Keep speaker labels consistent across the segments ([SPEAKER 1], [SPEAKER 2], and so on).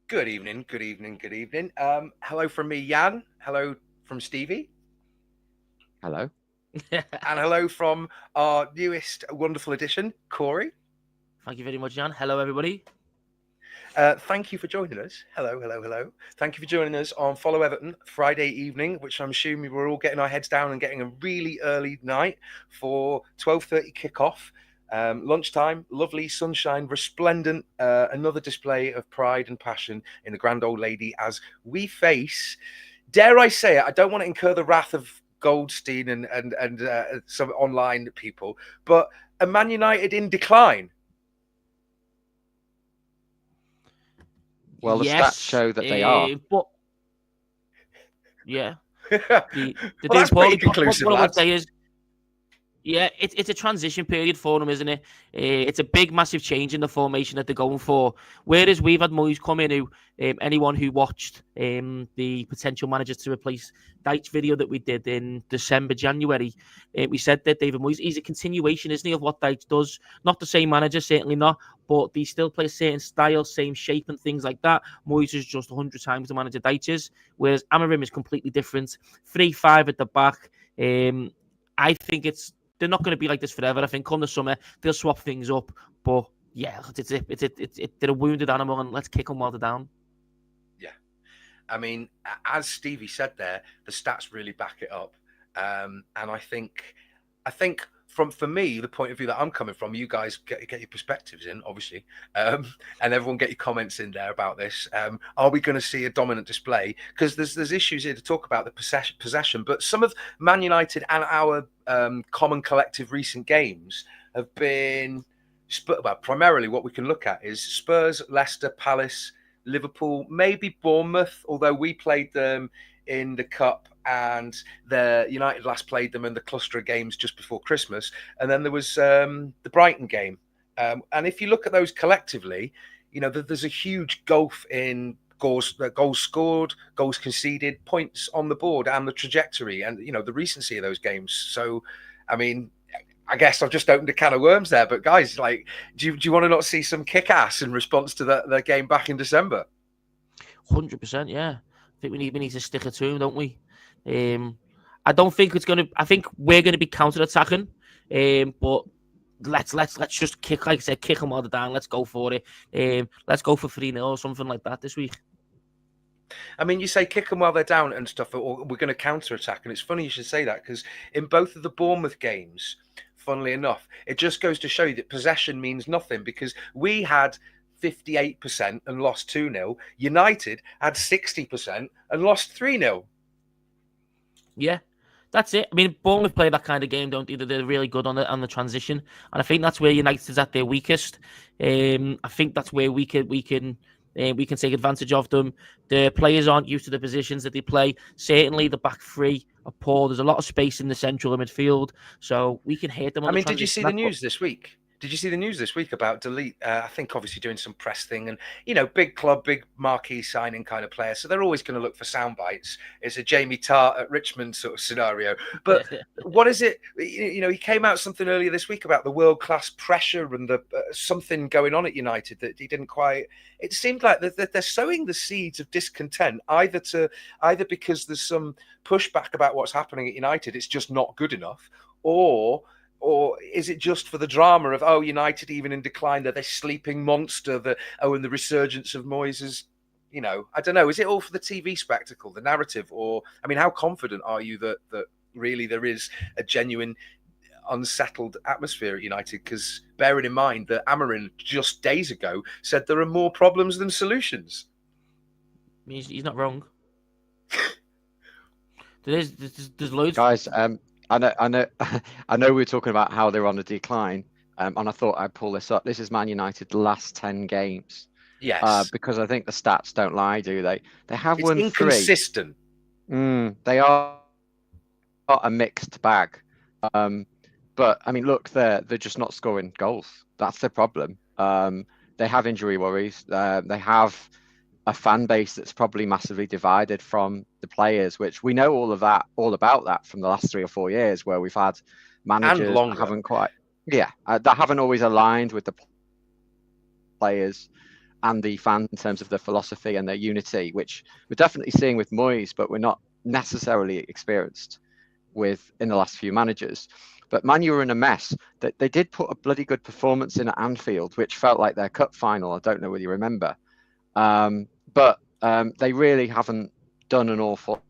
[SPEAKER 1] Good evening, good evening, good evening. Hello from me, Jan. Hello from Stevie.
[SPEAKER 2] Hello.
[SPEAKER 1] And hello from our newest wonderful addition, Corey.
[SPEAKER 3] Thank you very much, Jan. Hello, everybody.
[SPEAKER 1] Thank you for joining us. Hello, hello, hello. Thank you for joining us on Follow Everton Friday evening, which I'm assuming we're all getting our heads down and getting a really early night for 12:30 kickoff. Lunchtime, lovely sunshine, resplendent. Another display of pride and passion in the grand old lady as we face, dare I say it, I don't want to incur the wrath of Goldstein and some online people, but a Man United in decline.
[SPEAKER 2] Well, the
[SPEAKER 3] yes,
[SPEAKER 2] stats show that they are.
[SPEAKER 3] But yeah,
[SPEAKER 1] Well, that's
[SPEAKER 3] poorly.
[SPEAKER 1] pretty conclusive,
[SPEAKER 3] what I would
[SPEAKER 1] lads.
[SPEAKER 3] say is, yeah, it's a transition period for them, isn't it? It's a big, massive change in the formation that they're going for. Whereas we've had Moyes come in, who anyone who watched the potential managers to replace Dyche video that we did in December, January, we said that David Moyes, he's a continuation, isn't he, of what Dyche does? Not the same manager, certainly not, but they still play a certain style, same shape and things like that. Moyes is just 100 times the manager Dyche is, whereas Amorim is completely different. 3-5 at the back. I think they're not going to be like this forever. I think come the summer they'll swap things up. But yeah, they're a wounded animal, and let's kick them while they're down.
[SPEAKER 1] Yeah, I mean, as Stevie said there, the stats really back it up. And I think for me, the point of view that I'm coming from, you guys get your perspectives in, obviously, and everyone get your comments in there about this. Are we going to see a dominant display? Because there's issues here to talk about the possession, but some of Man United and our common collective recent games have been, well, primarily what we can look at is Spurs, Leicester, Palace, Liverpool, maybe Bournemouth, although we played them in the Cup and the United last played them in the cluster of games just before Christmas. And then there was the Brighton game. And if you look at those collectively, you know, there's a huge gulf in goals scored, goals conceded, points on the board, and the trajectory and, you know, the recency of those games. So, I mean, I guess I've just opened a can of worms there. But guys, like, do you want to not see some kick-ass in response to the game back in December?
[SPEAKER 3] 100%, yeah. I think we need to stick it to him, don't we? I don't think it's gonna. I think we're gonna be counter-attacking, but let's just kick, like I said, kick them all down. Let's go for it. Let's go for 3-0 or something like that this week.
[SPEAKER 1] I mean, you say kick them while they're down and stuff, or we're going to counter-attack. And it's funny you should say that, because in both of the Bournemouth games, funnily enough, it just goes to show you that possession means nothing, because we had 58% and lost 2-0. United had 60% and lost 3-0.
[SPEAKER 3] Yeah, that's it. I mean, Bournemouth play that kind of game, don't they? They're really good on the transition, and I think that's where United is at their weakest. I think that's where we can take advantage of them. The players aren't used to the positions that they play. Certainly, the back three are poor. There's a lot of space in the central midfield, so we can hit them. I
[SPEAKER 1] mean, did you see the news this week? Did you see the news this week about Delete? I think obviously doing some press thing, and, you know, big club, big marquee signing kind of player. So they're always going to look for sound bites. It's a Jamie Tart at Richmond sort of scenario. But what is it? You know, he came out something earlier this week about the world-class pressure and the something going on at United that he didn't quite. It seemed like they're sowing the seeds of discontent, either because there's some pushback about what's happening at United, it's just not good enough, or is it just for the drama of, oh, United even in decline, they're this sleeping monster, and the resurgence of Moyes is, you know, I don't know. Is it all for the TV spectacle, the narrative? Or, I mean, how confident are you that really there is a genuine unsettled atmosphere at United? Because bearing in mind that Amorim just days ago said there are more problems than solutions.
[SPEAKER 3] He's not wrong. There's loads.
[SPEAKER 2] Guys, I know we're talking about how they're on a decline, and I thought I'd pull this up. This is Man United's last 10 games.
[SPEAKER 1] Yes.
[SPEAKER 2] Because I think the stats don't lie, do they? They have won 3.
[SPEAKER 1] It's inconsistent.
[SPEAKER 2] They are a mixed bag. But I mean, look, they're just not scoring goals. That's the problem. They have injury worries. They have a fan base that's probably massively divided from the players, which we know all about that from the last 3 or 4 years, where we've had managers that haven't quite, that haven't always aligned with the players. and the fans in terms of their philosophy and their unity, which we're definitely seeing with Moyes, but we're not necessarily experienced with in the last few managers. But Man U were in a mess. That they did put a bloody good performance in at Anfield, which felt like their cup final. I don't know whether you remember, but they really haven't done an awful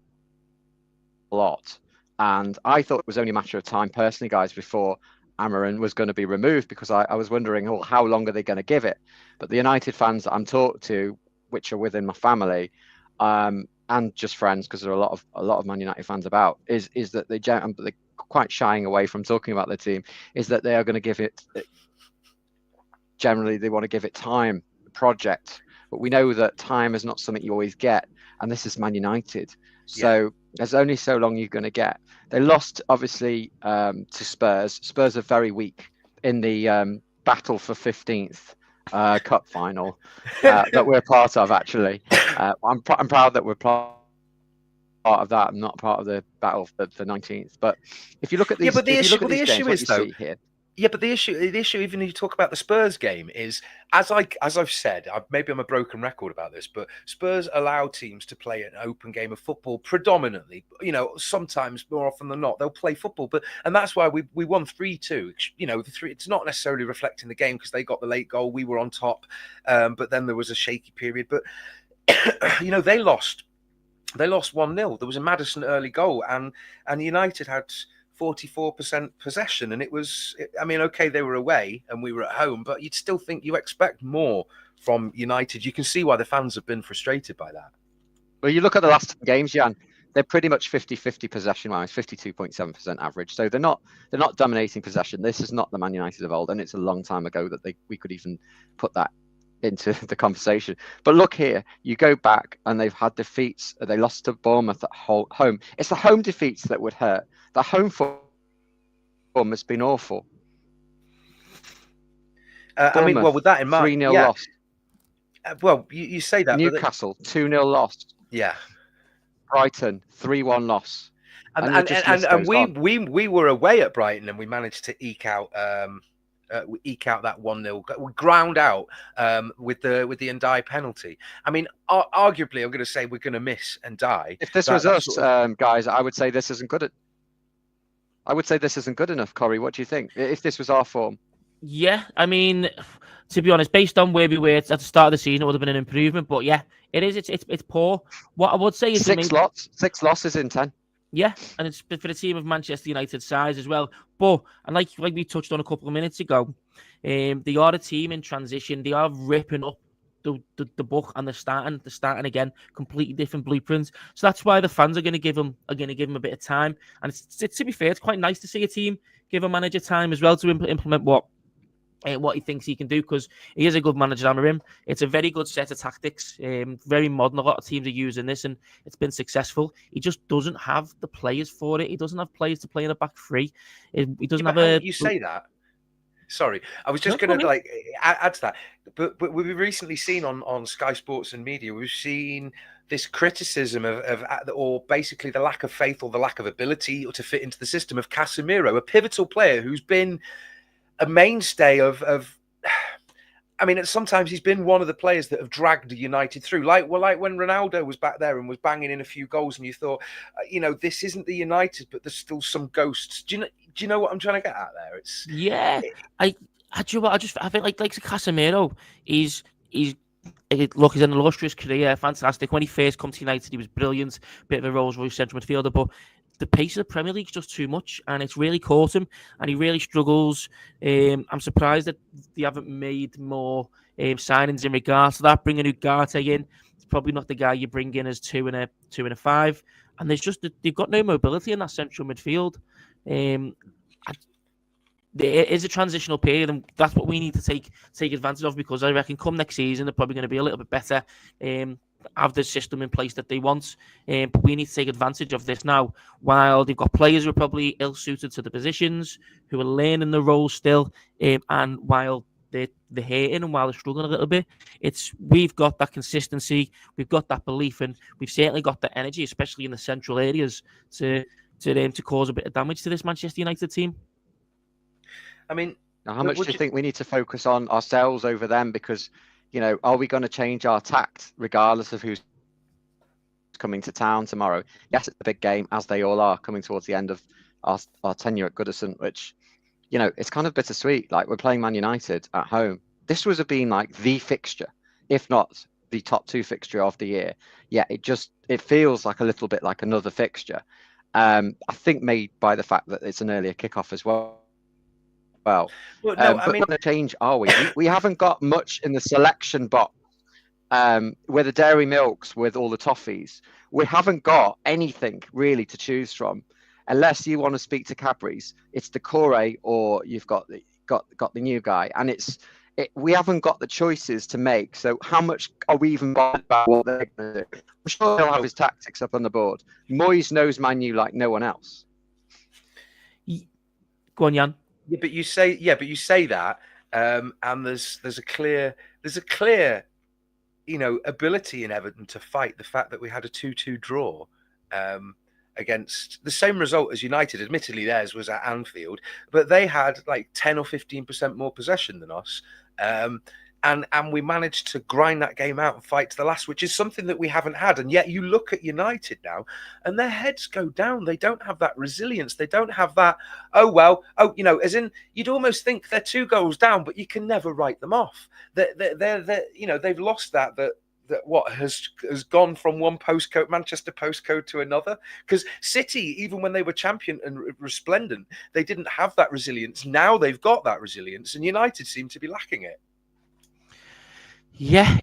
[SPEAKER 2] lot. And I thought it was only a matter of time, personally, guys, before Amorim was going to be removed, because I was wondering, oh, how long are they going to give it? But the United fans that I'm talking to, which are within my family, and just friends, because there are a lot of Man United fans about, is that they're quite shying away from talking about their team, is that they are going to give it, generally they want to give it time, project, but we know that time is not something you always get, and this is Man United, so there's only so long you're going to get. They lost obviously to Spurs are very weak in the battle for 15th cup final that we're part of, actually. I'm proud that we're part of that. I'm not part of the battle for the 19th. But if you look at these,
[SPEAKER 1] but the issue
[SPEAKER 2] games,
[SPEAKER 1] is though. But the issue, even if you talk about the Spurs game, is as I've said, maybe I'm a broken record about this, but Spurs allow teams to play an open game of football predominantly. You know, sometimes more often than not they'll play football, and that's why we won 3-2. You know, it's not necessarily reflecting the game because they got the late goal, we were on top, but then there was a shaky period. But you know, they lost 1-0. There was a Maddison early goal, and United had 44% possession, and I mean, okay, they were away and we were at home, but you'd still think you expect more from United. You can see why the fans have been frustrated by that.
[SPEAKER 2] Well, you look at the last games, Jan, they're pretty much 50-50 possession wise, 52.7% average. So they're not dominating possession. This is not the Man United of old, and it's a long time ago that we could even put that into the conversation. But look here, you go back and they've had defeats. They lost to Bournemouth at home. It's the home defeats that would hurt. The home form has been awful.
[SPEAKER 1] I mean, well, with that in mind,
[SPEAKER 2] 3-0 loss.
[SPEAKER 1] Well, you say that.
[SPEAKER 2] Newcastle 2-0 loss.
[SPEAKER 1] Yeah.
[SPEAKER 2] Brighton 3-1 loss.
[SPEAKER 1] And we were away at Brighton and we managed to eke out that 1-0. We ground out with the Ndiaye penalty. I mean, arguably, I'm going to say we're going to miss Ndiaye.
[SPEAKER 2] If this was us, guys, I would say this isn't good. I would say this isn't good enough, Corey. What do you think? If this was our form?
[SPEAKER 3] Yeah, I mean, to be honest, based on where we were at the start of the season, it would have been an improvement. But yeah, it is. It's poor. What I would say is
[SPEAKER 2] 6 losses in 10.
[SPEAKER 3] Yeah, and it's for the team of Manchester United size as well. But and like we touched on a couple of minutes ago, they are a team in transition. They are ripping up the book, and they're starting again, completely different blueprints. So that's why the fans are going to give them a bit of time. And to be fair, it's quite nice to see a team give a manager time as well to implement what he thinks he can do, because he is a good manager, Amorim. It's a very good set of tactics, very modern. A lot of teams are using this, and it's been successful. He just doesn't have the players for it. He doesn't have players to play in a back three. He doesn't have a.
[SPEAKER 1] You say that. Sorry, I was just going to add to that. But we've recently seen on Sky Sports and Media, we've seen this criticism of or basically the lack of faith or the lack of ability to fit into the system of Casemiro, a pivotal player who's been a mainstay of I mean, sometimes he's been one of the players that have dragged United through. Like when Ronaldo was back there and was banging in a few goals, and you thought, this isn't the United, but there's still some ghosts. Do you know what I'm trying to get at there?
[SPEAKER 3] I think like Casemiro, he's look, he's an illustrious career, fantastic. When he first come to United, he was brilliant, bit of a Rolls Royce central midfielder, but the pace of the Premier League is just too much, and it's really caught him, and he really struggles. I'm surprised that they haven't made more signings in regards to that. Bringing Ugarte in, it's probably not the guy you bring in as 2 and a 5, and they've got no mobility in that central midfield. There is a transitional period, and that's what we need to take advantage of, because I reckon come next season they're probably going to be a little bit better, have the system in place that they want, but we need to take advantage of this now, while they've got players who are probably ill-suited to the positions, who are learning the role still, and while they're hating and while they're struggling a little bit, we've got that consistency, we've got that belief, and we've certainly got the energy, especially in the central areas, to cause a bit of damage to this Manchester United team.
[SPEAKER 1] I mean,
[SPEAKER 2] now, how much do you think we need to focus on ourselves over them? Because are we going to change our tact regardless of who's coming to town tomorrow? Yes, it's a big game, as they all are, coming towards the end of our tenure at Goodison, which, it's kind of bittersweet. Like, we're playing Man United at home. This was been like the fixture, if not the top 2 fixture of the year. Yeah, it feels like a little bit like another fixture. I think made by the fact that it's an earlier kickoff as well.
[SPEAKER 1] Well, no, I
[SPEAKER 2] but
[SPEAKER 1] mean,
[SPEAKER 2] not going to change, are we? We haven't got much in the selection box. With the dairy milks, with all the toffees, we haven't got anything really to choose from, unless you want to speak to Cadbury's. It's the Core, or you've got the new guy, and we haven't got the choices to make. So how much are we even bothered about what they're going to do? I'm sure he'll have his tactics up on the board. Moyes knows Man U like no one else.
[SPEAKER 3] Go on, Jan.
[SPEAKER 1] Yeah, but you say that, and there's a clear ability in Everton to fight the fact that we had a 2-2 draw against the same result as United. Admittedly, theirs was at Anfield, but they had like 10 or 15% more possession than us. And we managed to grind that game out and fight to the last, which is something that we haven't had. And yet you look at United now and their heads go down. They don't have that resilience. They don't have that, as in, you'd almost think they're 2 goals down, but you can never write them off. They've lost that what has gone from one Manchester postcode to another. Because City, even when they were champion and resplendent, they didn't have that resilience. Now they've got that resilience, and United seem to be lacking it.
[SPEAKER 3] Yeah,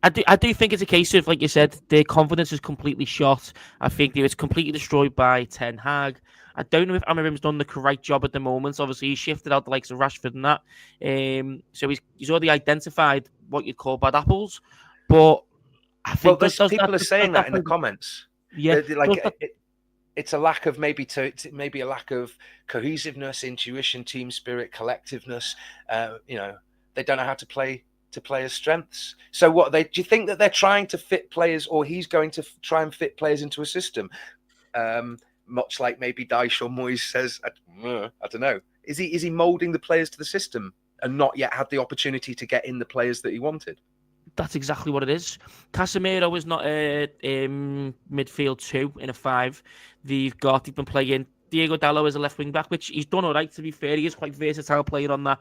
[SPEAKER 3] I do think it's a case of, like you said, their confidence is completely shot. I think it's completely destroyed by Ten Hag. I don't know if Amorim's done the correct job at the moment. Obviously, he's shifted out the likes of Rashford and that. So he's already identified what you'd call bad apples. But I think
[SPEAKER 1] people are saying that in the comments.
[SPEAKER 3] Yeah,
[SPEAKER 1] it's a lack of maybe a lack of cohesiveness, intuition, team spirit, collectiveness. They don't know how to play players' strengths. So do you think that they're trying to fit players, or he's going to try and fit players into a system? Much like maybe Dyche or Moyes says, I don't know. Is he moulding the players to the system and not yet had the opportunity to get in the players that he wanted?
[SPEAKER 3] That's exactly what it is. Casemiro is not a midfield 2 in a 5. They've been playing Diego Dallo as a left wing back, which he's done all right, to be fair. He is quite versatile playing on that,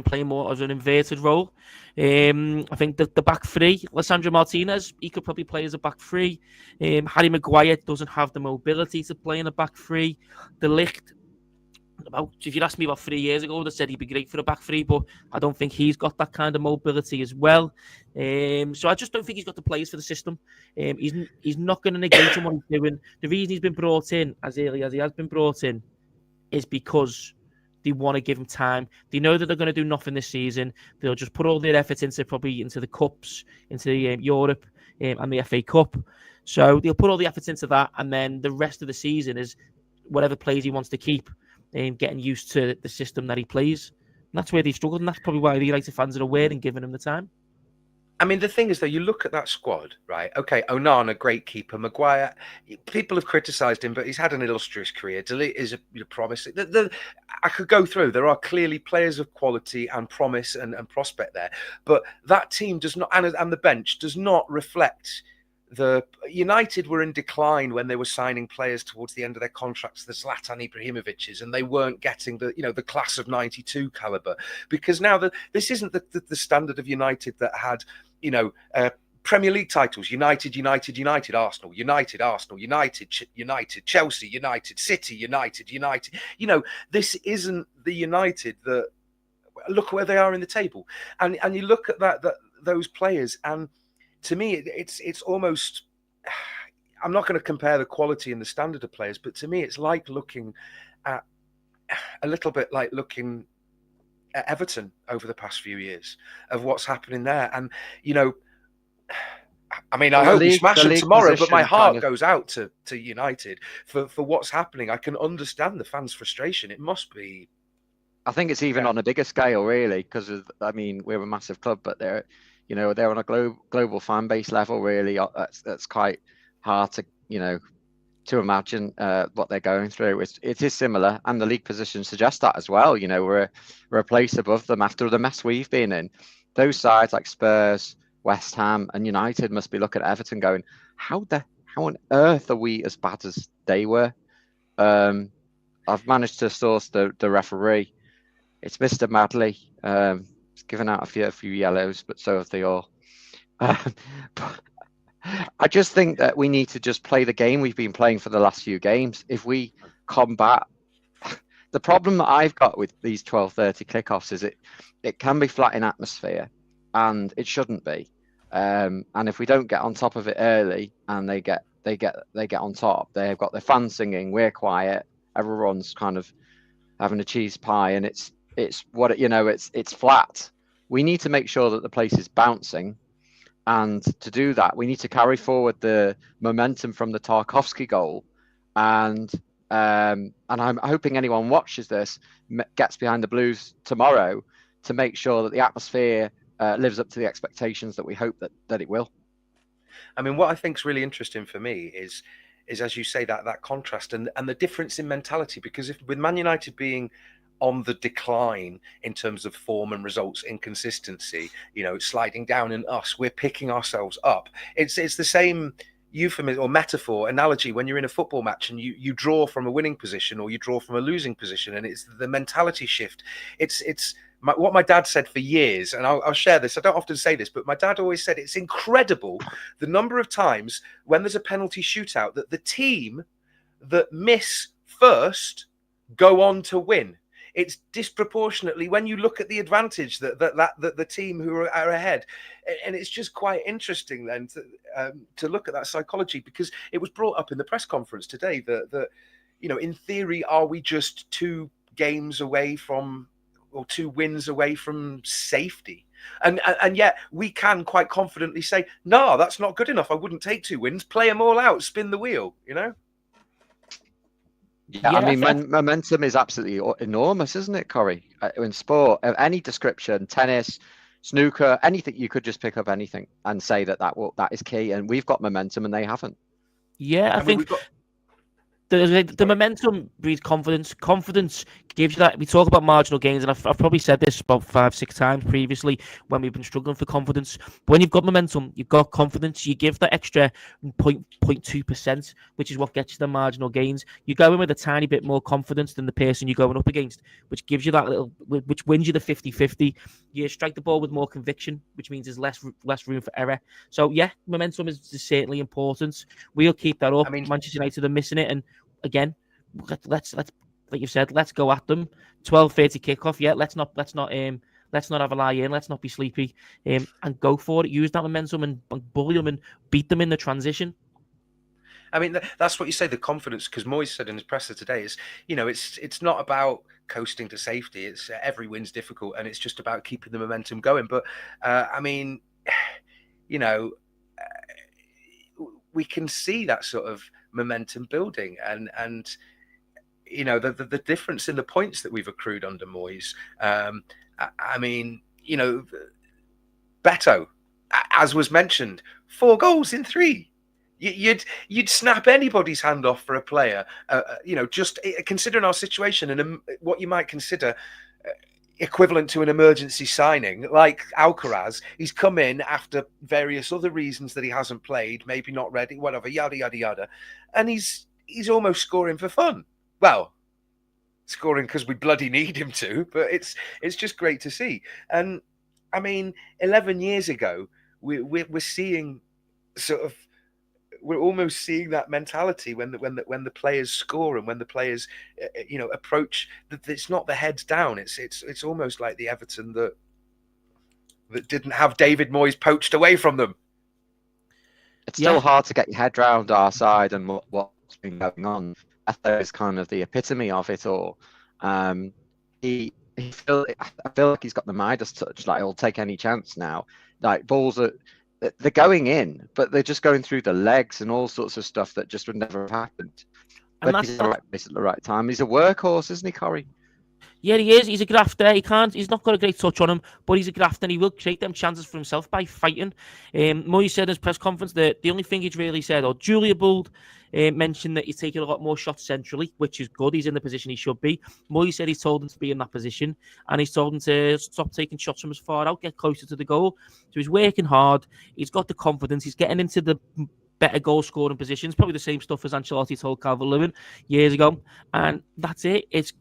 [SPEAKER 3] playing more as an inverted role. I think the back 3, Lisandro Martinez, he could probably play as a back 3. Harry Maguire doesn't have the mobility to play in a back 3. De Ligt, if you'd asked me about 3 years ago, I would have said he'd be great for a back 3, but I don't think he's got that kind of mobility as well. So I just don't think he's got the players for the system. He's not going to negate what he's doing. The reason he's been brought in as early as he has been brought in is because they want to give him time. They know that they're going to do nothing this season. They'll just put all their efforts into the cups, into Europe and the FA Cup. So they'll put all the efforts into that, and then the rest of the season is whatever players he wants to keep. Getting used to the system that he plays. And that's where they've struggled, and that's probably why the United fans are aware and giving him the time.
[SPEAKER 1] I mean, the thing is, though, you look at that squad, right? Okay, Onana, great keeper. Maguire, people have criticised him, but he's had an illustrious career. Delete is a promise. I could go through. There are clearly players of quality and promise and prospect there. But that team does not, and the bench does not reflect the United were in decline when they were signing players towards the end of their contracts, the Zlatan Ibrahimovic's, and they weren't getting the class of '92 caliber, because now this isn't the standard of United that had Premier League titles: United, Arsenal, United, Chelsea, United, City, United. This isn't the United that. Look at where they are in the table, and you look at those players and. To me, it's almost. I'm not going to compare the quality and the standard of players, but to me, it's like looking at a little bit like looking at Everton over the past few years of what's happening there. And I mean, I hope we smash them tomorrow, but my heart goes out to United for what's happening. I can understand the fans' frustration. It must be.
[SPEAKER 2] I think it's even on a bigger scale, really, because we're a massive club, but they're on a global fan base level, really. That's quite hard to imagine what they're going through. It is similar, and the league position suggests that as well. We're a place above them after the mess we've been in. those sides like Spurs, West Ham, and United must be looking at Everton going, how on earth are we as bad as they were? I've managed to source the referee. It's Mr. Madley. He's given out a few yellows, but so have they all. I just think that we need to just play the game we've been playing for the last few games. If we combat the problem that I've got with these 12:30 kickoffs is it can be flat in atmosphere, and it shouldn't be. And if we don't get on top of it early, and they get on top, they've got their fans singing, we're quiet, everyone's kind of having a cheese pie, and it's what it's flat. We need to make sure that the place is bouncing. And to do that, we need to carry forward the momentum from the Tarkowski goal. And I'm hoping anyone watches this gets behind the Blues tomorrow to make sure that the atmosphere lives up to the expectations that we hope that it will.
[SPEAKER 1] I mean, what I think is really interesting for me is as you say, that contrast and the difference in mentality. Because with Man United being on the decline in terms of form and results, inconsistency, sliding down, and we're picking ourselves up. It's the same euphemism or metaphor analogy when you're in a football match and you draw from a winning position or you draw from a losing position, and it's the mentality shift. It's what my dad said for years, and I'll share this. I don't often say this, but my dad always said it's incredible the number of times when there's a penalty shootout that the team that miss first go on to win. It's disproportionately when you look at the advantage that the team who are ahead, and it's just quite interesting then to look at that psychology, because it was brought up in the press conference today that in theory, are we just 2 games away from, or 2 wins away from safety? And yet we can quite confidently say, no, that's not good enough. I wouldn't take 2 wins. Play them all out. Spin the wheel.
[SPEAKER 2] Yeah, I mean, momentum is absolutely enormous, isn't it, Corey? In sport, of any description, tennis, snooker, anything, you could just pick up anything and say that is key. And we've got momentum, and they haven't.
[SPEAKER 3] Yeah, I think the momentum breeds confidence. Confidence gives you that. We talk about marginal gains, and I've probably said this about 5-6 times previously when we've been struggling for confidence. But when you've got momentum, you've got confidence. You give that extra 0.2%, which is what gets you the marginal gains. You go in with a tiny bit more confidence than the person you're going up against, which gives you that which wins you the 50-50. You strike the ball with more conviction, which means there's less room for error. So yeah, momentum is certainly important. We'll keep that up. I mean, Manchester United are missing it, and again, let's like you've said, let's go at them. 12:30 kickoff. Yeah, let's not have a lie in. Let's not be sleepy. And go for it. Use that momentum and bully them and beat them in the transition.
[SPEAKER 1] I mean, that's what you say, the confidence, because Moyes said in his presser today is, it's not about coasting to safety. It's every win's difficult, and it's just about keeping the momentum going. But I mean, we can see that sort of momentum building, and the difference in the points that we've accrued under Moyes. I mean, Beto, as was mentioned, 4 goals in 3. You'd snap anybody's hand off for a player, just considering our situation and what you might consider equivalent to an emergency signing like Alcaraz. He's come in after various other reasons that he hasn't played, maybe not ready, whatever, yada yada yada, and he's almost scoring for fun. Well, scoring because we bloody need him to, but it's just great to see. And I mean, 11 years ago, we're seeing we're almost seeing that mentality when the players score and when the players approach. It's not the heads down. It's almost like the Everton that didn't have David Moyes poached away from them.
[SPEAKER 2] It's still hard to get your head around our side and what's been going on. Beto is kind of the epitome of it all. I feel like he's got the Midas touch. Like, he'll take any chance now. Like, balls they're going in, but they're just going through the legs and all sorts of stuff that just would never have happened. But he's at the right place at the right time. He's a workhorse, isn't he, Corey?
[SPEAKER 3] Yeah, he is. He's a grafter. He's not got a great touch on him, but he's a grafter and he will create them chances for himself by fighting. Moyes said in his press conference that the only thing he's really said, or Julia Bould mentioned that he's taking a lot more shots centrally, which is good. He's in the position he should be. Moyes said he's told him to be in that position and he's told him to stop taking shots from as far out, get closer to the goal. So he's working hard. He's got the confidence. He's getting into the better goal scoring positions. Probably the same stuff as Ancelotti told Calvert-Lewin years ago. And that's it. It's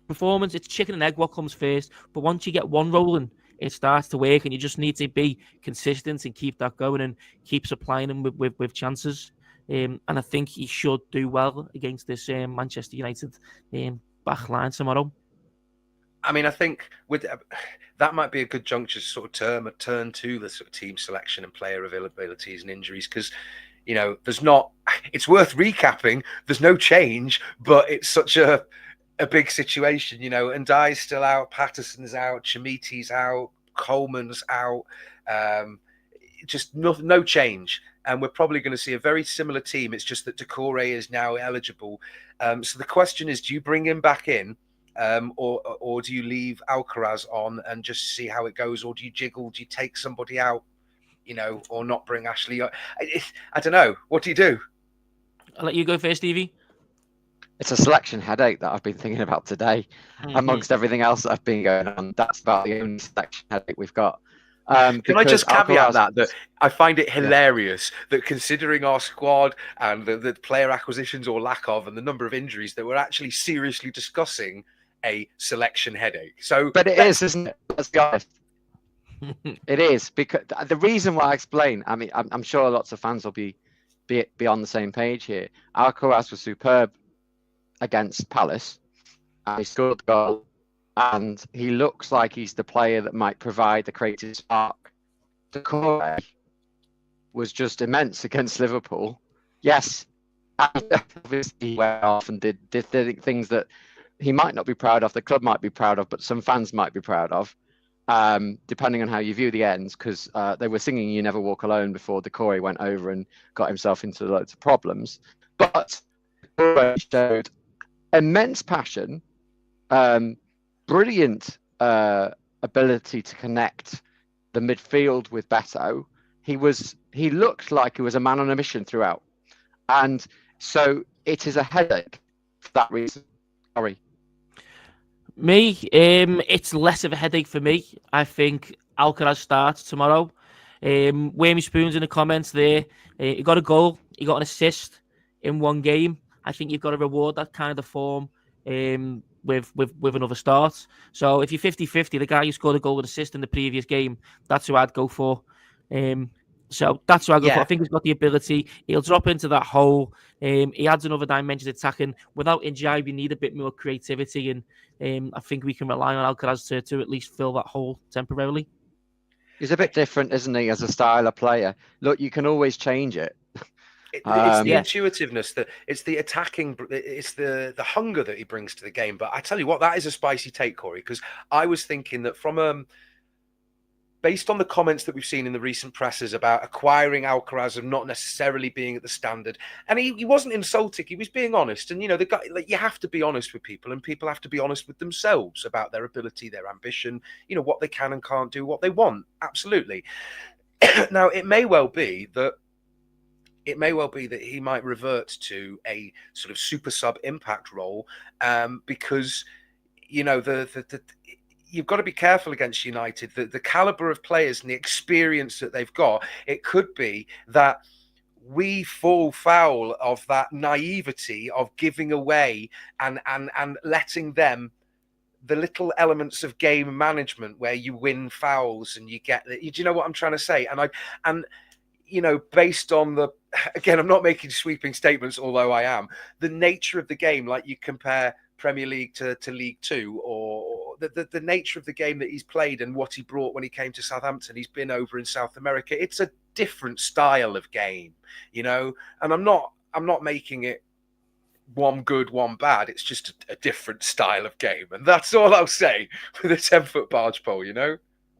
[SPEAKER 3] performance, it's chicken and egg what comes first, but once you get one rolling it starts to work and you just need to be consistent and keep that going and keep supplying them with chances, and I think he should do well against this Manchester United back line tomorrow.
[SPEAKER 1] I mean, I think with that might be a good juncture to sort of turn to the sort of team selection and player availabilities and injuries, because it's worth recapping, there's no change, but it's such a big situation, and Ndai's still out, Patterson's out, Chamiti's out, Coleman's out, just no change. And we're probably going to see a very similar team. It's just that Doucouré is now eligible. So the question is, do you bring him back in, or do you leave Alcaraz on and just see how it goes? Or do you jiggle? Do you take somebody out, or not bring Ashley? I don't know. What do you do?
[SPEAKER 3] I'll let you go first, Stevie.
[SPEAKER 2] It's a selection headache that I've been thinking about today, amongst everything else that I've been going on. That's about the only selection headache we've got.
[SPEAKER 1] Can I just caveat that I find it hilarious that considering our squad and the player acquisitions or lack of, and the number of injuries, that we're actually seriously discussing a selection headache. So,
[SPEAKER 2] but it is, isn't it? Let's be honest. It is, because the reason why I explain. I mean, I'm sure lots of fans will be on the same page here. Alcaraz was superb against Palace, and he scored the goal, and he looks like he's the player that might provide the creative spark. Doucouré was just immense against Liverpool. Yes, and obviously he went off and did things that he might not be proud of, the club might be proud of, but some fans might be proud of, depending on how you view the ends, because they were singing "You Never Walk Alone" before Doucouré went over and got himself into loads of problems. But Doucouré showed immense passion, brilliant ability to connect the midfield with Beto. He looked like he was a man on a mission throughout, and so it is a headache for that reason. Sorry.
[SPEAKER 3] Me, it's less of a headache for me. I think Alcaraz starts tomorrow. Wormy Spoons in the comments there. He got a goal, he got an assist in one game. I think you've got to reward that kind of form with another start. So if you're 50-50, the guy who scored a goal and assist in the previous game, that's who I'd go for. So that's who I go for. I think he's got the ability. He'll drop into that hole. He adds another dimension to attacking. Without Ndiaye, we need a bit more creativity, and I think we can rely on Alcaraz to at least fill that hole temporarily.
[SPEAKER 2] He's a bit different, isn't he, as a style of player? Look, you can always change it.
[SPEAKER 1] It's the intuitiveness, that it's the attacking, it's the hunger that he brings to the game. But I tell you what, that is a spicy take, Corey, because I was thinking that from based on the comments that we've seen in the recent presses about acquiring Alcaraz and not necessarily being at the standard, and he wasn't insulting, he was being honest. And the guy, you have to be honest with people, and people have to be honest with themselves about their ability, their ambition, what they can and can't do, what they want. Absolutely. Now, it may well be that he might revert to a sort of super sub impact role, because you've got to be careful against United. The caliber of players and the experience that they've got. It could be that we fall foul of that naivety of giving away and letting them, the little elements of game management where you win fouls and you get. Do you know what I'm trying to say? And based on again, I'm not making sweeping statements, although I am, the nature of the game, like you compare Premier League to League Two, or the nature of the game that he's played and what he brought when he came to Southampton. He's been over in South America. It's a different style of game, and I'm not making it one good, one bad. It's just a different style of game. And that's all I'll say with a 10-foot barge pole,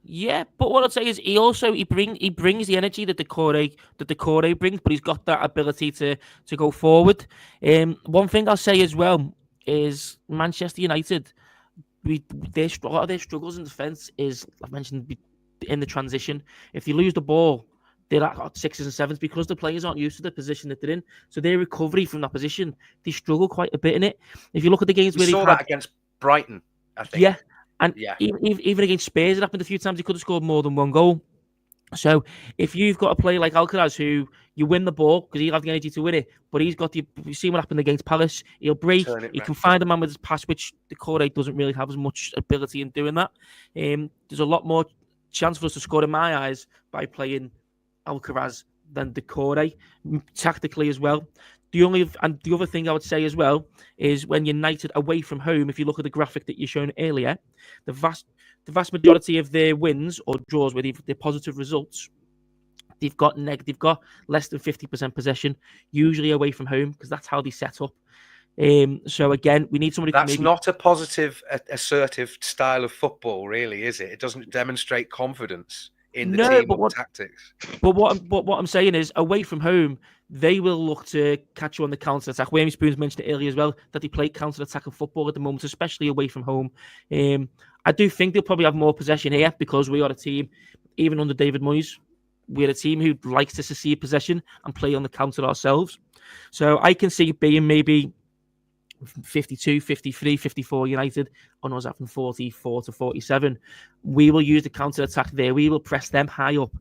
[SPEAKER 3] Yeah, but what I'd say is he brings the energy that Doucouré brings, but he's got that ability to go forward. One thing I'll say as well is Manchester United, a lot of their struggles in defence is, I've mentioned, in the transition. If you lose the ball, they're at 6s and 7s because the players aren't used to the position that they're in. So their recovery from that position, they struggle quite a bit in it. If you look at the games
[SPEAKER 1] We saw that against Brighton, I think.
[SPEAKER 3] Yeah, and even against Spurs, it happened a few times. He could have scored more than one goal. So if you've got a player like Alcaraz who you win the ball because he'll have the energy to win it, but he's got you see what happened against Palace. He'll break. He can find a man with his pass, which the Corey doesn't really have as much ability in doing that. There's a lot more chance for us to score in my eyes by playing Alcaraz than Decore tactically as well. The other thing I would say as well is when United away from home, if you look at the graphic that you shown earlier, the vast majority of their wins or draws with their positive results, they've got less than 50% possession, usually away from home, because that's how they set up. So again, we need somebody.
[SPEAKER 1] That's not a positive, assertive style of football, really, is it? It doesn't demonstrate confidence in the team or tactics.
[SPEAKER 3] But what I'm saying is, away from home, they will look to catch you on the counter attack. Wayne Spoons mentioned it earlier as well, that they play counter attacking football at the moment, especially away from home. I do think they'll probably have more possession here because we are a team, even under David Moyes, we're a team who likes to secede possession and play on the counter ourselves. So I can see it being maybe 52, 53, 54 United, on us having 44 to 47. We will use the counter attack there. We will press them high up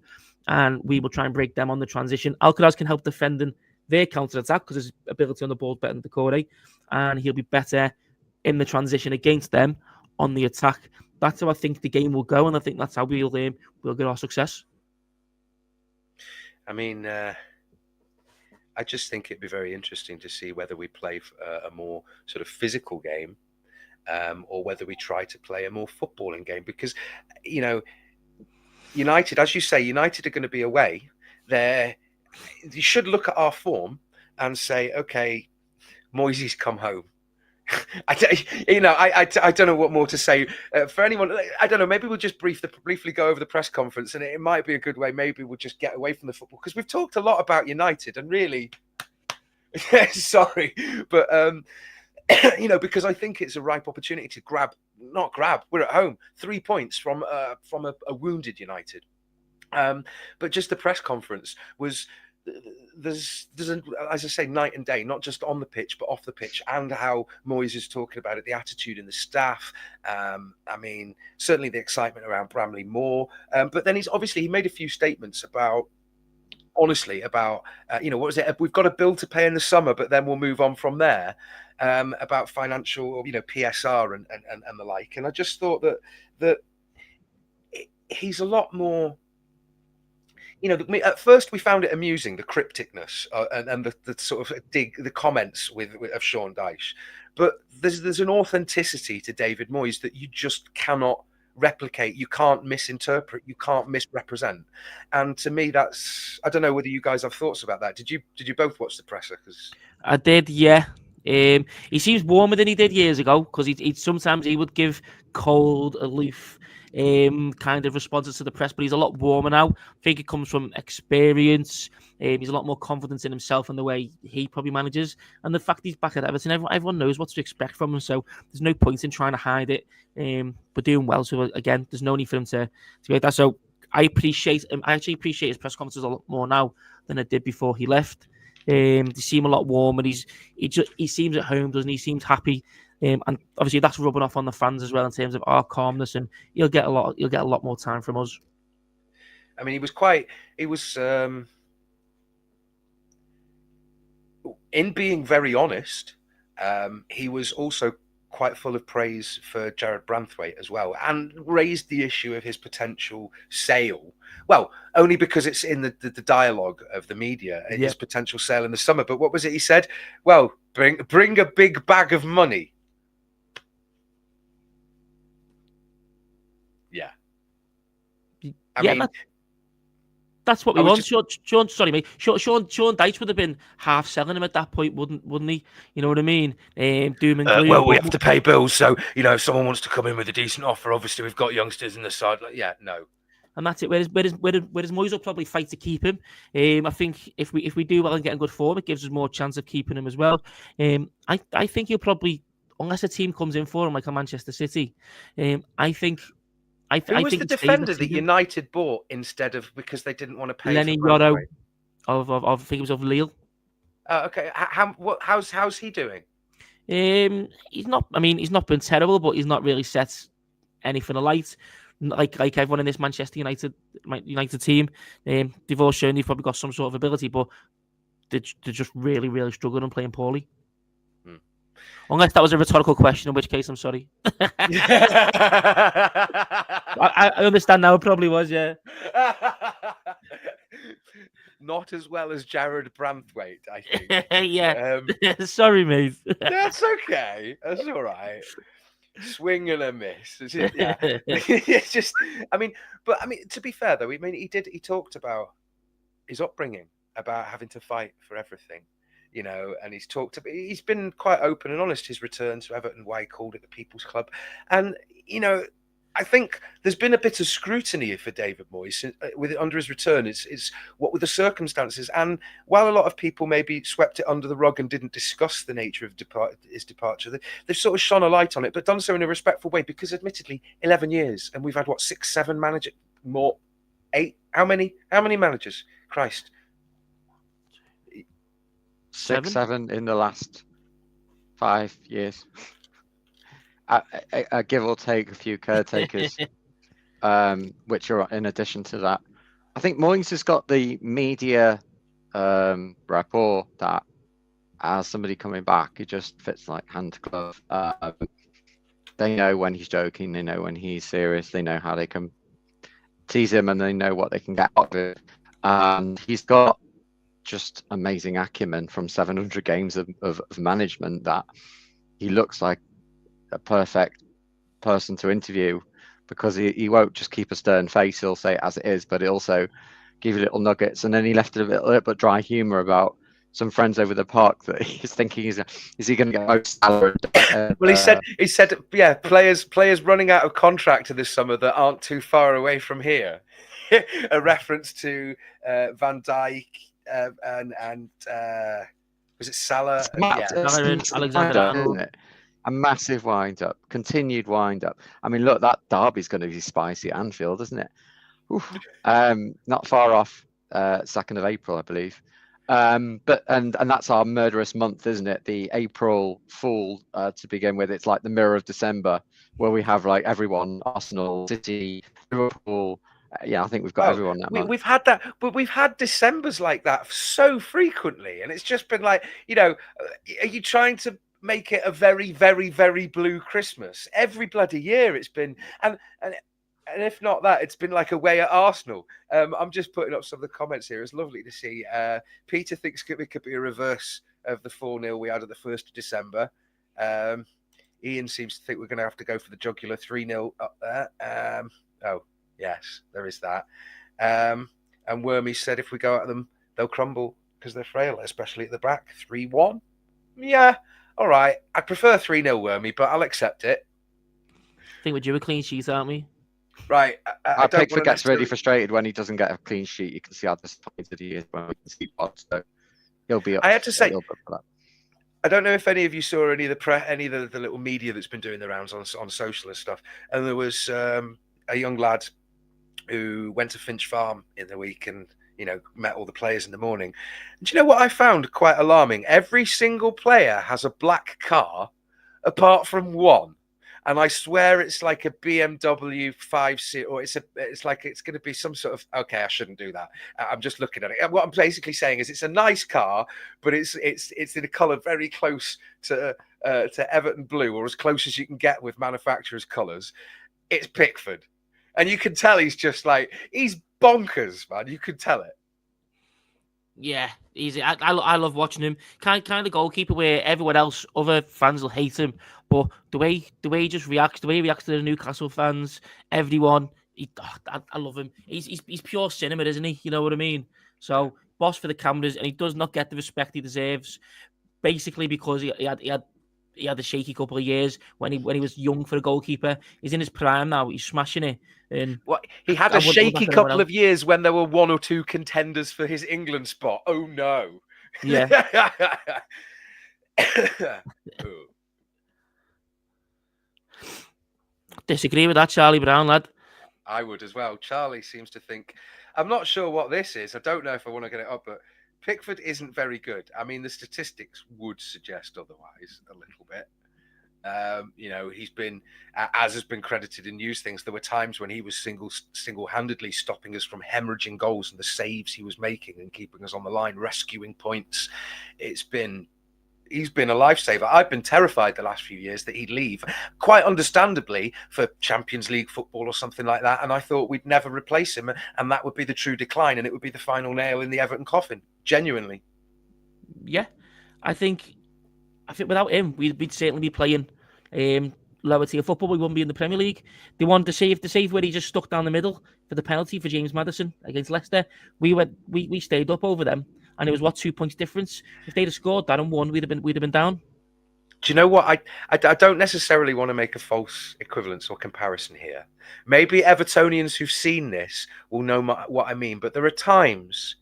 [SPEAKER 3] and we will try and break them on the transition. Alcaraz can help defending their counter attack because his ability on the ball is better than Decore, and he'll be better in the transition against them on the attack. That's how I think the game will go, and I think that's how we'll get our success.
[SPEAKER 1] I mean, I just think it'd be very interesting to see whether we play a more sort of physical game or whether we try to play a more footballing game. Because, you know, United, as you say, United are going to be away. You should look at our form and say, okay, Moyes' come home. I don't know what more to say. For anyone, I don't know, maybe we'll just briefly go over the press conference, and it might be a good way. Maybe we'll just get away from the football, because we've talked a lot about United, and really, sorry, but, because I think it's a ripe opportunity to we're at home, 3 points from a wounded United. But just the press conference was... There's as I say, night and day, not just on the pitch but off the pitch, and how Moyes is talking about it, the attitude in the staff. I mean, certainly the excitement around Bramley Moore, but then he made a few statements about what was it? We've got a bill to pay in the summer, but then we'll move on from there. About financial, PSR and the like. And I just thought that he's a lot more. At first we found it amusing, the crypticness and the sort of the comments of Sean Dyche, but there's an authenticity to David Moyes that you just cannot replicate. You can't misinterpret. You can't misrepresent. And to me, I don't know whether you guys have thoughts about that. Did you both watch the presser? Because
[SPEAKER 3] I did, yeah. He seems warmer than he did years ago, because sometimes he would give cold, aloof kind of responses to the press, but he's a lot warmer now. I think it comes from experience. He's a lot more confident in himself and the way he probably manages, and the fact he's back at Everton, everyone knows what to expect from him, so there's no point in trying to hide it. But doing well, so again, there's no need for him to get that. So I actually appreciate his press conferences a lot more now than I did before he left. They seem a lot warmer. He seems at home, doesn't he? He seems happy. And obviously that's rubbing off on the fans as well in terms of our calmness, and you'll get a lot more time from us.
[SPEAKER 1] I mean, in being very honest, he was also quite full of praise for Jared Branthwaite as well, and raised the issue of his potential sale. Well, only because it's in the dialogue of the media, his potential sale in the summer. But what was it he said? Well, bring a big bag of money. Yeah. I mean,
[SPEAKER 3] that's what we want. Sean Dyche would have been half selling him at that point, wouldn't he? You know what I mean? Doom and gloom.
[SPEAKER 1] Well, we have to pay bills, so if someone wants to come in with a decent offer, obviously we've got youngsters in the side. No.
[SPEAKER 3] And that's it. Whereas Moyes will probably fight to keep him. I think if we do well and get in good form, it gives us more chance of keeping him as well. I think he'll probably unless a team comes in for him like a Manchester City, I think
[SPEAKER 1] Who was
[SPEAKER 3] think
[SPEAKER 1] the
[SPEAKER 3] he stays
[SPEAKER 1] defender
[SPEAKER 3] next
[SPEAKER 1] that
[SPEAKER 3] season.
[SPEAKER 1] United bought instead of because they didn't want to pay
[SPEAKER 3] Lenny
[SPEAKER 1] for
[SPEAKER 3] Yoro
[SPEAKER 1] Branthwaite?
[SPEAKER 3] of I think it was of Lille.
[SPEAKER 1] Okay, how's he doing?
[SPEAKER 3] He's not. I mean, he's not been terrible, but he's not really set anything alight. Like everyone in this Manchester United team, they've all shown they've probably got some sort of ability, but they're just really, really struggling and playing poorly. Unless that was a rhetorical question, in which case I'm sorry. I understand now. It probably was, yeah.
[SPEAKER 1] Not as well as Jared Branthwaite, I think.
[SPEAKER 3] Yeah. Sorry, mate.
[SPEAKER 1] That's okay. That's all right. Swing and a miss. Yeah. It's just, I mean, to be fair though, he talked about his upbringing, about having to fight for everything, and he's been quite open and honest. His return to Everton, why he called it the People's Club, and I think there's been a bit of scrutiny for David Moyes under his return. It's what were the circumstances, and while a lot of people maybe swept it under the rug and didn't discuss the nature of his departure, they've sort of shone a light on it, but done so in a respectful way. Because, admittedly, 11 years, and we've had 6, 7 managers, more, 8. How many managers? Christ,
[SPEAKER 2] 6, 7 in the last 5 years. I give or take a few caretakers, which are in addition to that. I think Moyes has got the media rapport that as somebody coming back, it just fits like hand to glove. They know when he's joking, they know when he's serious, they know how they can tease him, and they know what they can get out of it. And he's got just amazing acumen from 700 games of management that he looks like a perfect person to interview, because he won't just keep a stern face. He'll say it as it is, but he'll also give you little nuggets. And then he left a little bit dry humour about some friends over the park that he's thinking is he going to get most salary?
[SPEAKER 1] Well, he said, yeah, players running out of contract this summer that aren't too far away from here. A reference to Van Dijk and was it Salah?
[SPEAKER 3] Alexander,
[SPEAKER 2] isn't it? A massive wind-up, continued wind-up. I mean, look, that derby's going to be spicy at Anfield, isn't it? Not far off, 2nd of April, I believe. But that's our murderous month, isn't it? The April Fool to begin with. It's like the mirror of December, where we have like everyone: Arsenal, City, Liverpool. I think we've got everyone that month.
[SPEAKER 1] We've had that, but we've had Decembers like that so frequently, and it's just been like, are you trying to make it a very, very, very blue Christmas? Every bloody year it's been, and if not that, it's been like away at Arsenal. I'm just putting up some of the comments here. It's lovely to see. Peter thinks it could be a reverse of the 4-0 we had at the 1st of December. Ian seems to think we're going to have to go for the jugular 3-0 up there. Oh, yes, there is that. And Wormy said if we go at them, they'll crumble because they're frail, especially at the back. 3-1. Yeah. All right, I prefer 3-0 Wormy, but I'll accept it.
[SPEAKER 2] I
[SPEAKER 3] think we're due a clean sheet, aren't we?
[SPEAKER 1] Right.
[SPEAKER 2] Our Pickford gets really frustrated when he doesn't get a clean sheet. You can see how disappointed he is when we can see Pod. So he'll be.
[SPEAKER 1] I had to say, I don't know if any of you saw any of the little media that's been doing the rounds on social and stuff. And there was a young lad who went to Finch Farm in the week and met all the players in the morning. And do you know what I found quite alarming? Every single player has a black car, apart from one. And I swear it's like a BMW 5 Series, or it's like it's going to be some sort of. Okay, I shouldn't do that. I'm just looking at it. What I'm basically saying is it's a nice car, but it's in a colour very close to Everton blue, or as close as you can get with manufacturer's colours. It's Pickford, and you can tell he's bonkers, man. You could tell it.
[SPEAKER 3] Yeah, easy. I love watching him. Kind of goalkeeper where everyone else, other fans will hate him, but the way he just reacts, the way he reacts to the Newcastle fans, everyone, I love him. He's pure cinema, isn't he? You know what I mean? So boss for the cameras, and he does not get the respect he deserves, basically because he had a shaky couple of years when he was young for a goalkeeper. He's in his prime now. He's smashing it. And
[SPEAKER 1] he had a shaky couple of years when there were 1 or 2 contenders for his England spot. Oh no!
[SPEAKER 3] Yeah. Disagree with that, Charlie Brown, lad.
[SPEAKER 1] I would as well. Charlie seems to think, I'm not sure what this is. I don't know if I want to get it up, but Pickford isn't very good. I mean, the statistics would suggest otherwise a little bit. He's been, as has been credited in news things, there were times when he was single-handedly stopping us from hemorrhaging goals and the saves he was making and keeping us on the line, rescuing points. He's been a lifesaver. I've been terrified the last few years that he'd leave, quite understandably, for Champions League football or something like that. And I thought we'd never replace him, and that would be the true decline, and it would be the final nail in the Everton coffin. Genuinely.
[SPEAKER 3] Yeah, I think without him, we'd certainly be playing lower tier football. We wouldn't be in the Premier League. They wanted the save where he just stuck down the middle for the penalty for James Maddison against Leicester. We stayed up over them, and it was 2 points difference. If they'd have scored that and won, we'd have been down.
[SPEAKER 1] Do you know what? I don't necessarily want to make a false equivalence or comparison here. Maybe Evertonians who've seen this will know what I mean, but there are times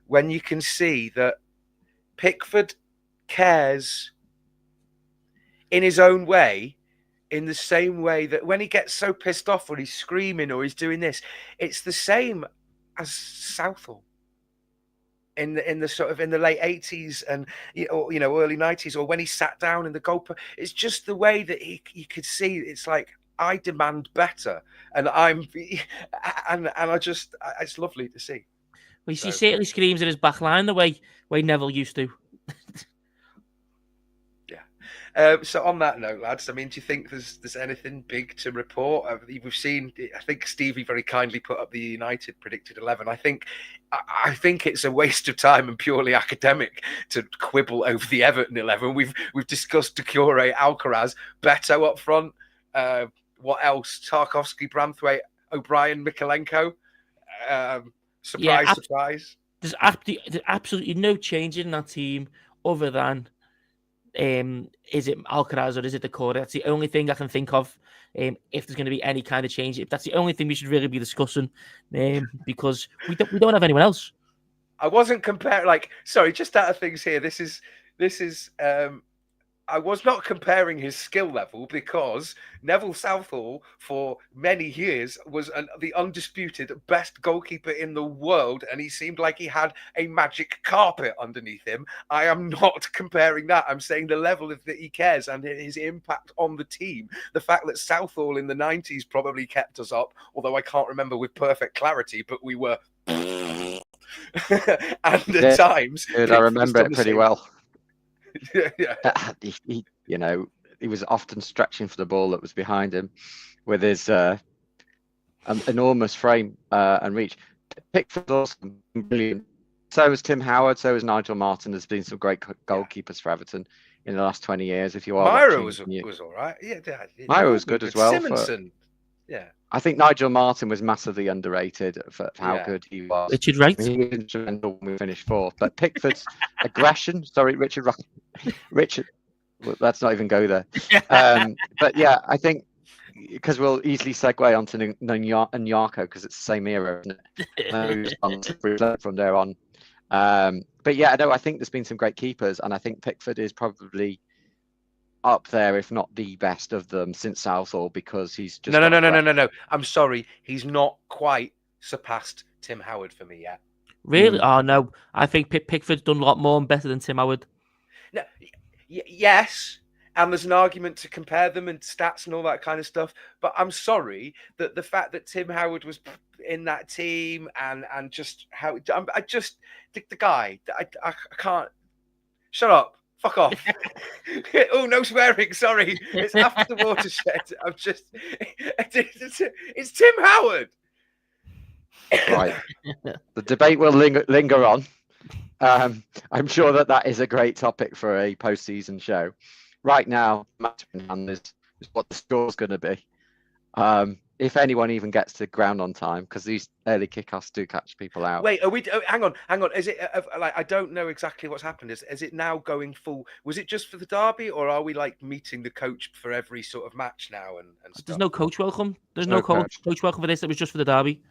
[SPEAKER 1] when you can see that Pickford cares in his own way, in the same way that when he gets so pissed off or he's screaming or he's doing this, it's the same as Southall in the late 80s and early 90s, or when he sat down in the goalkeeper. It's just the way that you could see. It's like, I demand better, and it's lovely to see.
[SPEAKER 3] Well, he certainly screams at his back line the way Neville used to.
[SPEAKER 1] So on that note, lads, I mean, do you think there's anything big to report? We've seen, I think Stevie very kindly put up the United predicted 11. I think it's a waste of time and purely academic to quibble over the Everton 11. We've discussed Doucouré, Alcaraz, Beto up front. What else? Tarkowski, Branthwaite, O'Brien, Mikolenko. Surprise.
[SPEAKER 3] There's absolutely no change in that team other than is it Alcaraz or is it Doucouré? That's the only thing I can think of. If there's going to be any kind of change, if that's the only thing we should really be discussing, because we don't have anyone else.
[SPEAKER 1] I wasn't comparing. Just out of things here. This is. I was not comparing his skill level, because Neville Southall for many years was the undisputed best goalkeeper in the world, and he seemed like he had a magic carpet underneath him. I am not comparing that. I'm saying the level that he cares and his impact on the team. The fact that Southall in the 90s probably kept us up, although I can't remember with perfect clarity, but we were and at times.
[SPEAKER 2] I remember it pretty well.
[SPEAKER 1] Yeah.
[SPEAKER 2] He was often stretching for the ball that was behind him with his enormous frame and reach. Pickford also brilliant. So was Tim Howard. So was Nigel Martin. There's been some great goalkeepers for Everton in the last 20 years. If you are,
[SPEAKER 1] Myra was all right. Yeah,
[SPEAKER 2] Myra was good as well.
[SPEAKER 1] Simonson. Yeah.
[SPEAKER 2] I think Nigel Martin was massively underrated for how good he was.
[SPEAKER 3] Richard Wright.
[SPEAKER 2] He was instrumental when we finished fourth. But Pickford's aggression, sorry, Richard, well, let's not even go there. But yeah, I think, because we'll easily segue onto Nyarko, because it's the same era, isn't it? From there on. But yeah, no, I think there's been some great keepers, and I think Pickford is probably up there, if not the best of them since Southall, because he's just
[SPEAKER 1] no. I'm sorry, he's not quite surpassed Tim Howard for me yet.
[SPEAKER 3] Really? Oh no, I think Pickford's done a lot more and better than Tim Howard.
[SPEAKER 1] No, yes, and there's an argument to compare them and stats and all that kind of stuff. But I'm sorry that the fact that Tim Howard was in that team and just how the guy, I can't. Shut up. Fuck off. Oh, no swearing. Sorry. It's after the watershed. It's Tim Howard.
[SPEAKER 2] Right. The debate will linger on. I'm sure that is a great topic for a post-season show. Right now, match in hand is what the score's going to be. If anyone even gets to ground on time, because these early kickoffs do catch people out.
[SPEAKER 1] Wait, are we? Hang on. Is it I don't know exactly what's happened. Is it now going full? Was it just for the derby, or are we meeting the coach for every sort of match now? And stuff?
[SPEAKER 3] There's no coach welcome. There's no coach welcome for this. It was just for the derby.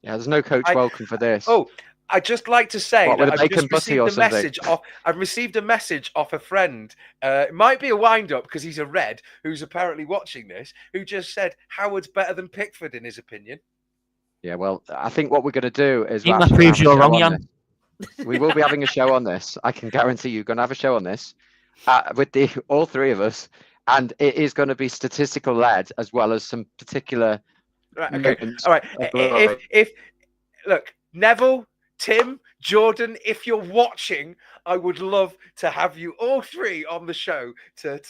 [SPEAKER 2] Yeah, there's no coach welcome for this.
[SPEAKER 1] Oh, I'd just like to say
[SPEAKER 2] What, with
[SPEAKER 1] that
[SPEAKER 2] a bacon butty or something?
[SPEAKER 1] I've received a message off a friend. It might be a wind-up because he's a Red who's apparently watching this, who just said Howard's better than Pickford in his opinion.
[SPEAKER 2] Yeah, well, I think what we're going to do is
[SPEAKER 3] I think
[SPEAKER 2] we're
[SPEAKER 3] that
[SPEAKER 2] actually going
[SPEAKER 3] proves
[SPEAKER 2] to have a
[SPEAKER 3] you're
[SPEAKER 2] show
[SPEAKER 3] wrong,
[SPEAKER 2] on
[SPEAKER 3] Jan.
[SPEAKER 2] this. We will be having a show on this. I can guarantee you're going to have a show on this with all three of us, and it is going to be statistical led as well as some particular
[SPEAKER 1] Right, okay,
[SPEAKER 2] moments
[SPEAKER 1] all right.
[SPEAKER 2] of glory.
[SPEAKER 1] If look, Neville, Tim, Jordan, if you're watching, I would love to have you all three on the show to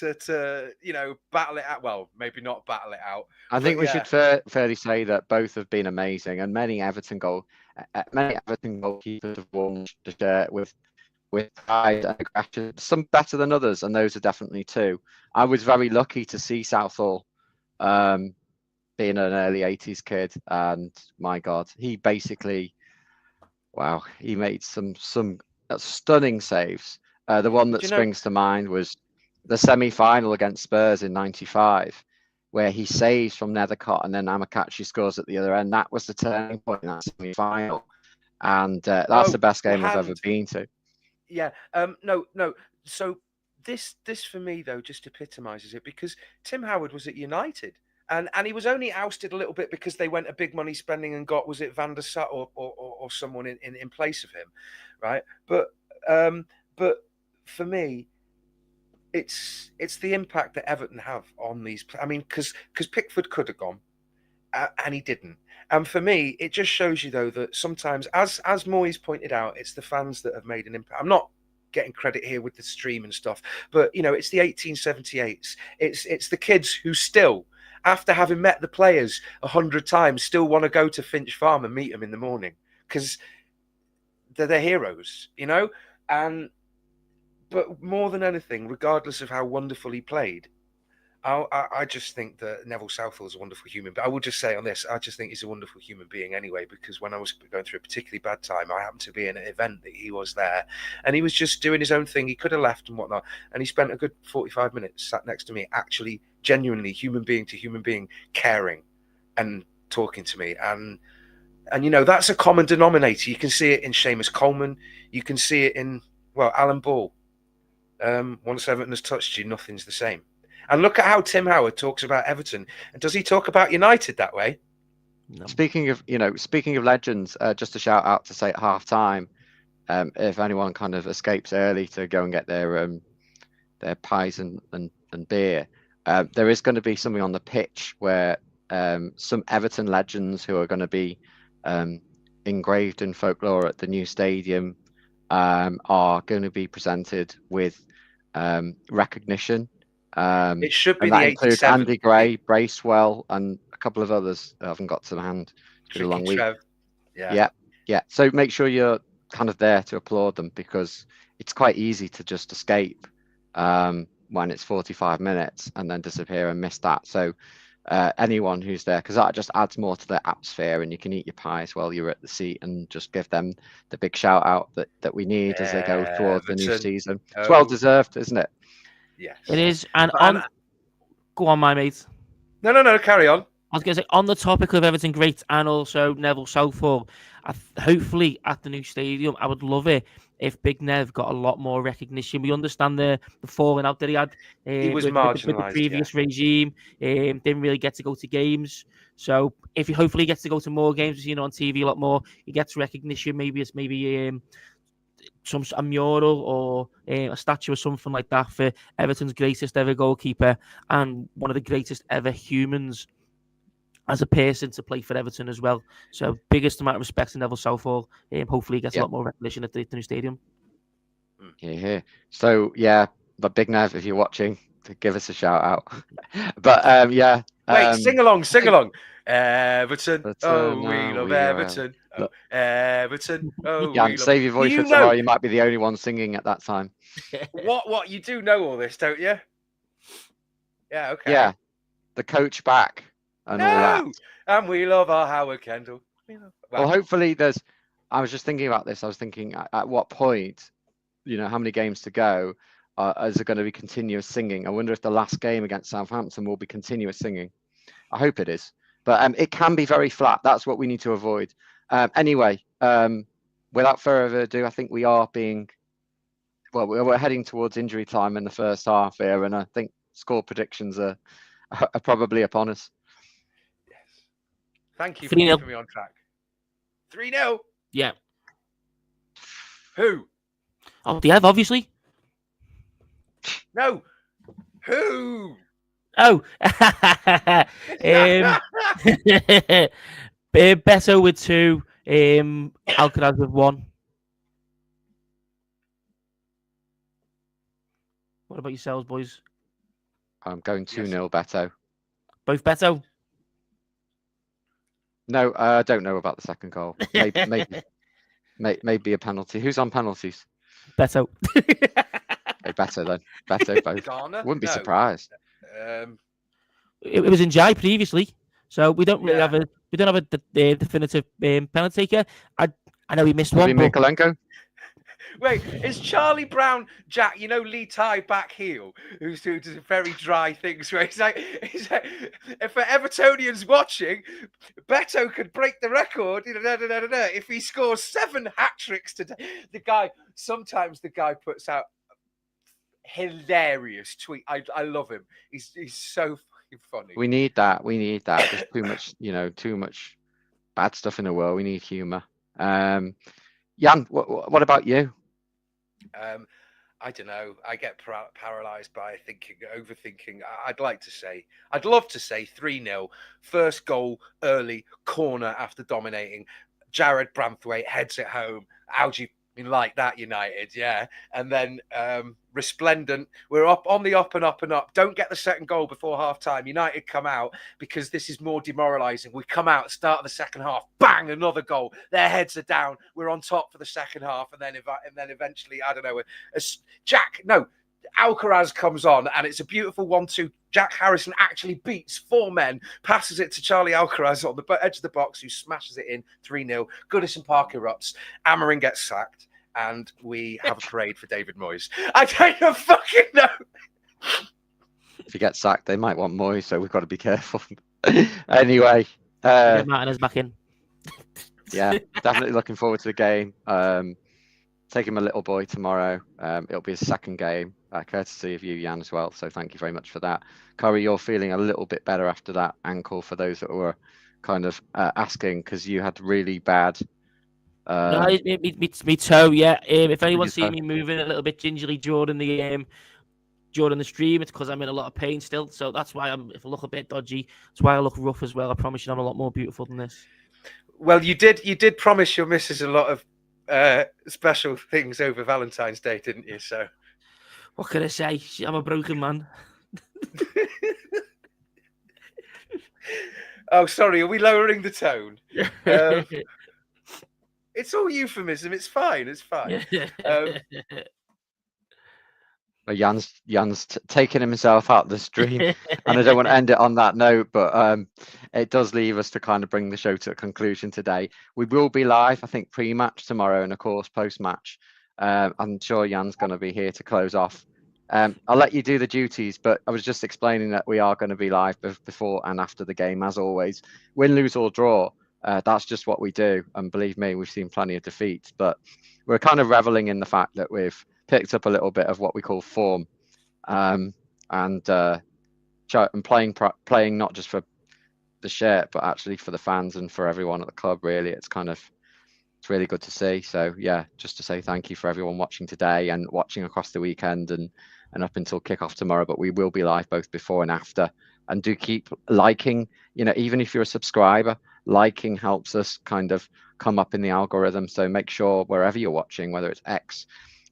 [SPEAKER 1] battle it out. Well, maybe not battle it out.
[SPEAKER 2] I think we should fairly say that both have been amazing, and many Everton goalkeepers have won the shirt with pride and aggression. Some better than others, and those are definitely two. I was very lucky to see Southall, being an early '80s kid, and my God, he basically, wow, he made some stunning saves. The one that springs to mind was the semi-final against Spurs in '95, where he saves from Nethercott and then Amakachi scores at the other end. That was the turning point in that semi-final, and that's the best game I've ever been to.
[SPEAKER 1] Yeah. No. So this for me though just epitomises it, because Tim Howard was at United. And he was only ousted a little bit because they went a big money spending and got, was it Van der Sar or someone in place of him, right? But for me, it's the impact that Everton have on these. I mean, because Pickford could have gone, and he didn't. And for me, it just shows you though that sometimes, as Moyes pointed out, it's the fans that have made an impact. I'm not getting credit here with the stream and stuff, but it's the 1878s. It's the kids who still, after having met the players 100 times, still want to go to Finch Farm and meet them in the morning because they're their heroes, but more than anything, regardless of how wonderful he played, I just think that Neville Southall is a wonderful human. But I will just say on this, I just think he's a wonderful human being anyway, because when I was going through a particularly bad time, I happened to be in an event that he was there, and he was just doing his own thing. He could have left and whatnot, and he spent a good 45 minutes sat next to me, actually genuinely human being to human being, caring and talking to me. And that's a common denominator. You can see it in Seamus Coleman. You can see it in, Alan Ball. Once Everton has touched you, nothing's the same. And look at how Tim Howard talks about Everton. And does he talk about United that way?
[SPEAKER 2] No. Speaking of legends, just a shout out to say at half time, if anyone kind of escapes early to go and get their pies and beer, there is going to be something on the pitch where some Everton legends who are going to be engraved in folklore at the new stadium are going to be presented with recognition.
[SPEAKER 1] It should be
[SPEAKER 2] and that
[SPEAKER 1] the
[SPEAKER 2] includes
[SPEAKER 1] 87.
[SPEAKER 2] Andy Gray, Bracewell, and a couple of others I haven't got to hand. It's been a long week. Yeah. So make sure you're kind of there to applaud them, because it's quite easy to just escape when it's 45 minutes and then disappear and miss that. So anyone who's there, because that just adds more to the atmosphere, and you can eat your pies while you're at the seat and just give them the big shout out that we need as they go towards the new season. It's well deserved, isn't it?
[SPEAKER 1] Yes,
[SPEAKER 3] it is. And go on, my mate.
[SPEAKER 1] No, carry on.
[SPEAKER 3] I was going to say, on the topic of Everton greats and also Neville Southall, hopefully at the new stadium, I would love it if Big Nev got a lot more recognition. We understand the falling out that he had
[SPEAKER 1] he was
[SPEAKER 3] with the previous regime. Didn't really get to go to games. So if he hopefully gets to go to more games, on TV a lot more, he gets recognition. Maybe it's a mural or a statue or something like that for Everton's greatest ever goalkeeper and one of the greatest ever humans as a person to play for Everton as well. So biggest amount of respect to Neville Southall. Hopefully he gets a lot more recognition at the new stadium.
[SPEAKER 2] Yeah. So but Big Nev, if you're watching, give us a shout out. But
[SPEAKER 1] wait, sing along. Everton, we love Everton. Everton,
[SPEAKER 2] we save your voice for tomorrow. You might be the only one singing at that time.
[SPEAKER 1] What? You do know all this, don't you? Yeah. Okay.
[SPEAKER 2] Yeah. The coach back. And all that.
[SPEAKER 1] And we love our Howard Kendall.
[SPEAKER 2] Well, hopefully I was just thinking about this. I was thinking at what point, how many games to go, is there going to be continuous singing? I wonder if the last game against Southampton will be continuous singing. I hope it is. But it can be very flat. That's what we need to avoid. Anyway, without further ado, I think we are being, well, we're heading towards injury time in the first half here, and I think score predictions are probably upon us.
[SPEAKER 1] Yes. Thank you for
[SPEAKER 3] 3-0.
[SPEAKER 1] keeping me on track. 3-0.
[SPEAKER 3] Yeah.
[SPEAKER 1] Who?
[SPEAKER 3] Oh, the Ev, obviously.
[SPEAKER 1] No. Who?
[SPEAKER 3] Oh. Beto with 2. Alcaraz with 1. What about yourselves, boys?
[SPEAKER 2] I'm going 2-0 Beto.
[SPEAKER 3] Both Beto?
[SPEAKER 2] No, I don't know about the second goal. Maybe a penalty. Who's on penalties?
[SPEAKER 3] Beto.
[SPEAKER 2] Beto then. Beto both.
[SPEAKER 1] Ghana?
[SPEAKER 2] Wouldn't be
[SPEAKER 1] No.
[SPEAKER 2] surprised.
[SPEAKER 3] It was in Jai previously, so we don't really
[SPEAKER 1] Yeah.
[SPEAKER 3] have a definitive penalty taker. I know he missed one.
[SPEAKER 2] Maybe
[SPEAKER 3] But
[SPEAKER 2] Mikalenko?
[SPEAKER 1] Wait, is Charlie Brown Jack? You know Lee Ty back heel, who does very dry things. Where he's like, if for Evertonians watching, Beto could break the record. If he scores 7 hat tricks today. Sometimes the guy puts out hilarious tweet. I love him. He's so fucking funny.
[SPEAKER 2] We need that. There's too much bad stuff in the world. We need humour. Jan, what about you?
[SPEAKER 1] I don't know. I get paralysed by overthinking. I'd love to say 3-0. First goal early, corner after dominating. Jared Branthwaite heads it home. Algie like that, United, yeah. And then resplendent. We're on the up and up and up. Don't get the second goal before half time. United come out because this is more demoralising. We come out, start the second half, bang, another goal. Their heads are down. We're on top for the second half, and then eventually, I don't know, Alcaraz comes on, and it's a beautiful 1-2. Jack Harrison actually beats 4 men, passes it to Charlie Alcaraz on the edge of the box, who smashes it in 3-0. Goodison Park erupts. Amorim gets sacked, and we have a parade for David Moyes. I don't fucking know.
[SPEAKER 2] If he gets sacked, they might want Moyes, so we've got to be careful. Anyway,
[SPEAKER 3] get Martinez back in.
[SPEAKER 2] Yeah, definitely looking forward to the game. Taking my little boy tomorrow. It'll be his second game, courtesy of you, Jan, as well. So thank you very much for that. Curry, you're feeling a little bit better after that ankle, for those that were kind of asking, because you had really bad.
[SPEAKER 3] No, me toe, yeah. If anyone's seen me moving a little bit gingerly during the stream, it's because I'm in a lot of pain still. So that's why if I look a bit dodgy, that's why I look rough as well. I promise you I'm a lot more beautiful than this.
[SPEAKER 1] Well, you did promise your missus a lot of special things over Valentine's Day, didn't you? So
[SPEAKER 3] what can I say? I'm a broken man.
[SPEAKER 1] Oh, sorry, are we lowering the tone? It's all euphemism. It's fine.
[SPEAKER 2] Jan's taking himself out the stream, and I don't want to end it on that note, but it does leave us to kind of bring the show to a conclusion today. We will be live, I think, pre-match tomorrow, and of course post-match. I'm sure Jan's going to be here to close off. I'll let you do the duties, but I was just explaining that we are going to be live before and after the game, as always. Win, lose or draw, that's just what we do, and believe me, we've seen plenty of defeats, but we're kind of reveling in the fact that we've picked up a little bit of what we call form, and playing not just for the shirt, but actually for the fans and for everyone at the club. Really, it's really good to see. So yeah, just to say thank you for everyone watching today and watching across the weekend and up until kickoff tomorrow. But we will be live both before and after. And do keep liking. Even if you're a subscriber, liking helps us kind of come up in the algorithm. So make sure wherever you're watching, whether it's X,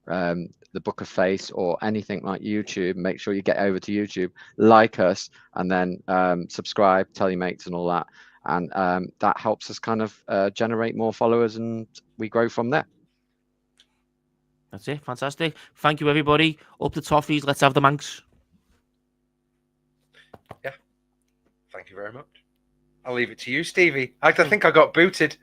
[SPEAKER 2] the Book of Face, or anything like YouTube, make sure you get over to YouTube, like us, and then subscribe, tell your mates and all that, and that helps us kind of generate more followers, and we grow from there.
[SPEAKER 3] That's it. Fantastic. Thank you, everybody. Up the Toffees. Let's have the Manx.
[SPEAKER 1] Yeah. Thank you very much. I'll leave it to you, Stevie. I think I got booted.